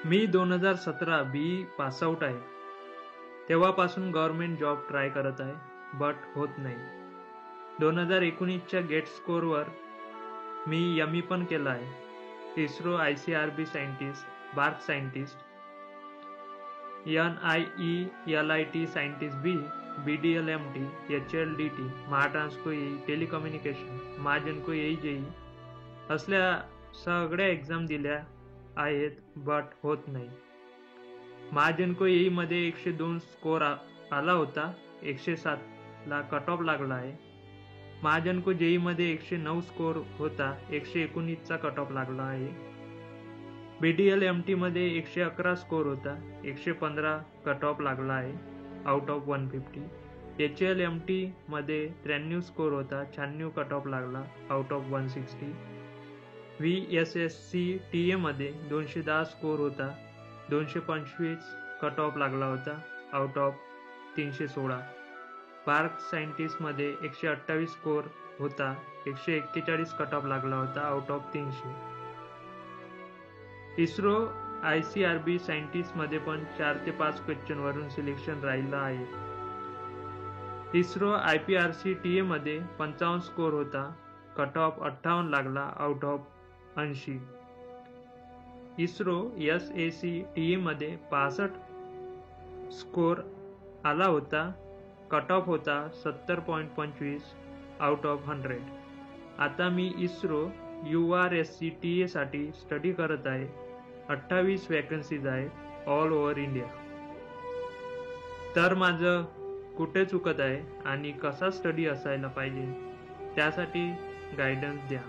Me 2017 BE pass out आहे. तेव्हापासून government job try करत आहे, बट होत नाही. 2019च्या गेट स्कोअरवर मी ME पण केलं आहे. ISRO, ICRB scientist, BARC scientist, NIE-LIT scientist B, BDLMT, HLDT, Mahatransco येई, टेलिकम्युनिकेशन, महाजनको येई JEE असल्या सगळ्या एक्झाम दिल्या आहेत, बट होत नाही. महाजनको येई मध्ये 102 स्कोर आला होता. 107 ला कट ऑफ लागला आहे. महाजनको JEE मध्ये 109 स्कोर होता. 119 चा कट ऑफ लागला आहे. BDLMT मध्ये 111 स्कोर होता. 115 कट ऑफ लागला आहे आउट ऑफ 150. HLMT मध्ये 93 स्कोर होता. 96 कट ऑफ लागला आउट ऑफ 160. VSSC TA मध्ये 210 स्कोर होता. 225 कट ऑफ लागला होता आउट ऑफ 316. बार्क सायंटिस्ट मध्ये 128 स्कोर होता. 141 कट ऑफ लागला होता out of 300. ISRO ICRB scientist मध्ये पण 4 ते 5 क्वेश्चन वरून सिलेक्शन राहिलं आहे. इस्रो IPRC TA मध्ये 55 स्कोर होता. कट ऑफ 58 लागला out of 80. ISRO SAC TA मध्ये 65 स्कोर आला होता. कट ऑफ होता 70.25 आउट ऑफ 100. आता मी इस्रो URSC TA साठी स्टडी करत आहे. 28 वॅकन्सीज आहेत ऑल ओव्हर इंडिया. तर माझं कुठे चुकत आहे आणि कसा स्टडी असायला पाहिजे त्यासाठी गायडन्स द्या.